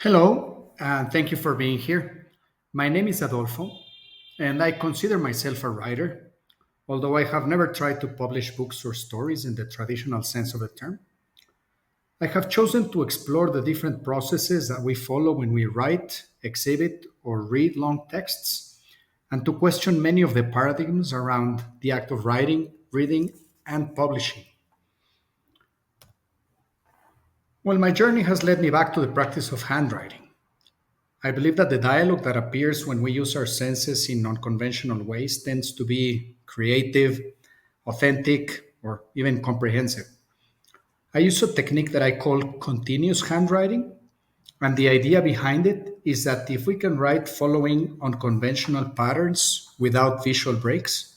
Hello, and thank you for being here. My name is Adolfo, and I consider myself a writer, although I have never tried to publish books or stories in the traditional sense of the term. I have chosen to explore the different processes that we follow when we write, exhibit, or read long texts, and to question many of the paradigms around the act of writing, reading, and publishing. Well, my journey has led me back to the practice of handwriting. I believe that the dialogue that appears when we use our senses in unconventional ways tends to be creative, authentic, or even comprehensive. I use a technique that I call continuous handwriting, and the idea behind it is that if we can write following unconventional patterns without visual breaks,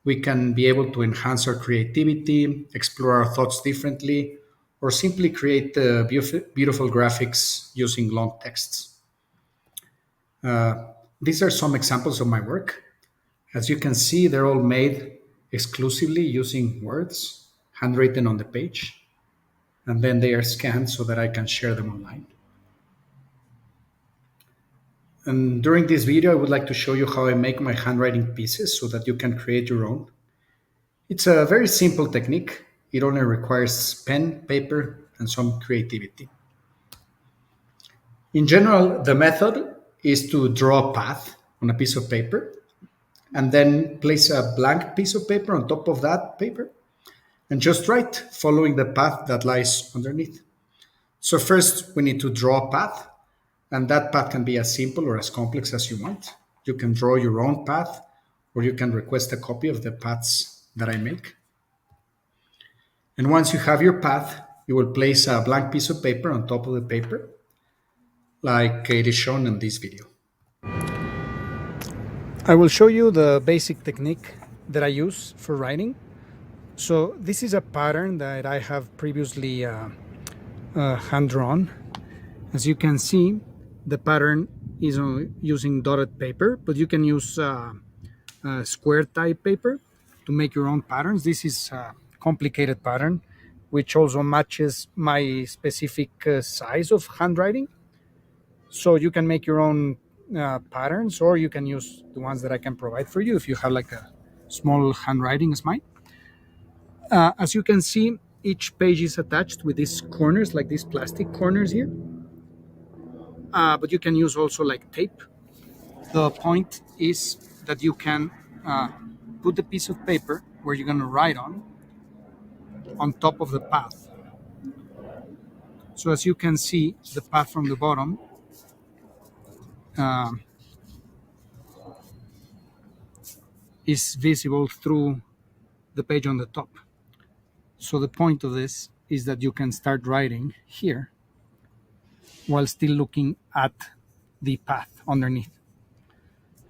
we can be able to enhance our creativity, explore our thoughts differently, or simply create beautiful graphics using long texts. These are some examples of my work. As you can see, they're all made exclusively using words handwritten on the page, and then they are scanned so that I can share them online. And during this video, I would like to show you how I make my handwriting pieces so that you can create your own. It's a very simple technique. It only requires pen, paper, and some creativity. In general, the method is to draw a path on a piece of paper and then place a blank piece of paper on top of that paper and just write following the path that lies underneath. So first we need to draw a path, and that path can be as simple or as complex as you want. You can draw your own path, or you can request a copy of the paths that I make. And once you have your path, you will place a blank piece of paper on top of the paper like it is shown in this video. I will show you the basic technique that I use for writing. So this is a pattern that I have previously hand drawn. As you can see, the pattern is using dotted paper, but you can use square type paper to make your own patterns. This is a complicated pattern, which also matches my specific size of handwriting. So you can make your own patterns, or you can use the ones that I can provide for you if you have like a small handwriting as mine. As you can see, each page is attached with these corners, like these plastic corners here. But you can use also like tape. The point is that you can uh, put the piece of paper where you're going to write on top of the path. So as you can see, the path from the bottom uh, is visible through the page on the top. So the point of this is that you can start writing here while still looking at the path underneath.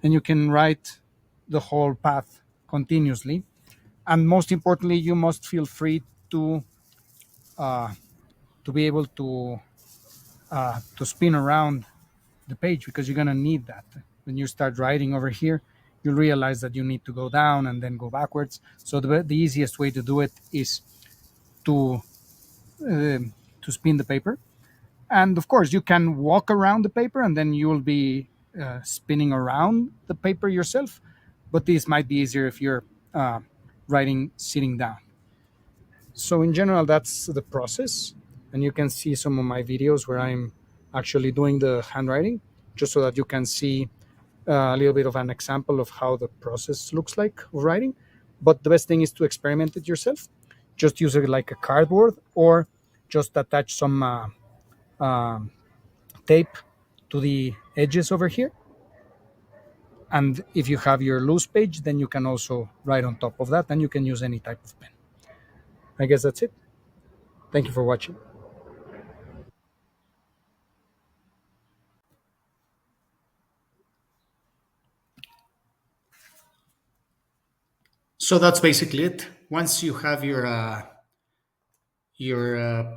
And you can write the whole path continuously. And most importantly, you must feel free uh, to be able to spin around the page, because you're gonna need that. When you start writing over here, you'll realize that you need to go down and then go backwards. So the easiest way to do it is to spin the paper. And of course, you can walk around the paper and then you will be spinning around the paper yourself. But this might be easier if you're uh, writing sitting down. So in general, that's the process. And you can see some of my videos where I'm actually doing the handwriting, just so that you can see a little bit of an example of how the process looks like of writing. But the best thing is to experiment it yourself. Just use it like a cardboard, or just attach some um, tape to the edges over here. And if you have your loose page, then you can also write on top of that, and you can use any type of pen. I guess that's it. Thank you for watching. So that's basically it. Once you have your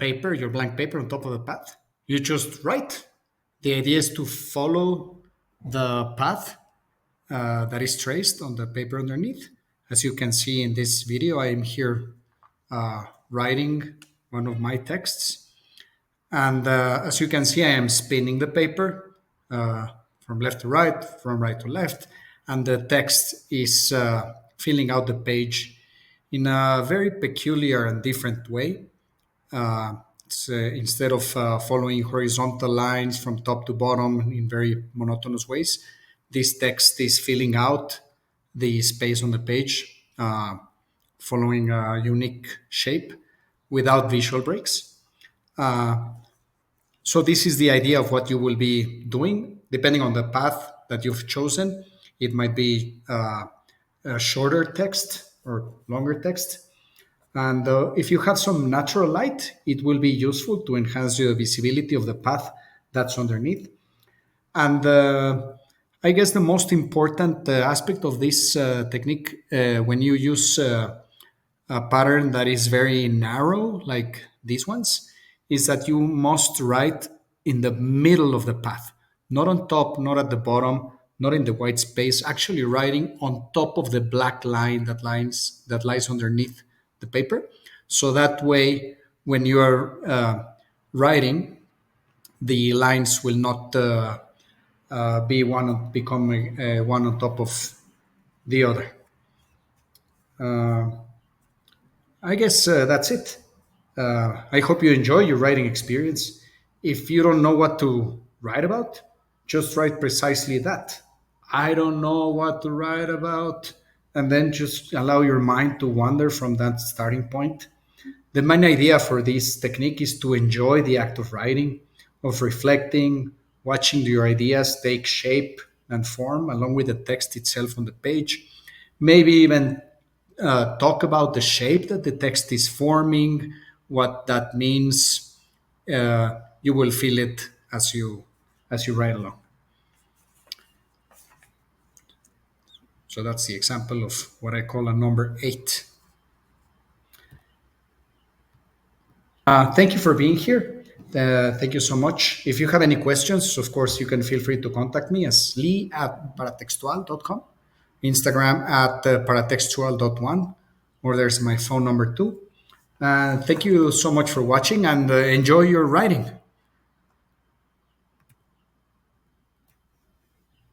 paper, your blank paper on top of the path, you just write. The idea is to follow the path that is traced on the paper underneath. As you can see in this video, I am here writing one of my texts. And as you can see, I am spinning the paper from left to right, from right to left, and the text is filling out the page in a very peculiar and different way. Instead of following horizontal lines from top to bottom in very monotonous ways, this text is filling out the space on the page, following a unique shape without visual breaks. So this is the idea of what you will be doing, depending on the path that you've chosen. It might be a shorter text or longer text. And if you have some natural light, it will be useful to enhance the visibility of the path that's underneath. And I guess the most important aspect of this technique, when you use a pattern that is very narrow, like these ones, is that you must write in the middle of the path, not on top, not at the bottom, not in the white space, actually writing on top of the black line that lies underneath the paper. So that way, when you are writing, the lines will not be become one on top of the other. I guess that's it. I hope you enjoy your writing experience. If you don't know what to write about, just write precisely that. I don't know what to write about. And then just allow your mind to wander from that starting point. The main idea for this technique is to enjoy the act of writing, of reflecting, watching your ideas take shape and form along with the text itself on the page. Maybe even talk about the shape that the text is forming, what that means. You will feel it as you write along. So that's the example of what I call a number 8. Thank you for being here. Thank you so much. If you have any questions, of course, you can feel free to contact me as lee@paratextual.com, Instagram at paratextual.one, or there's my phone number too. Thank you so much for watching and enjoy your writing.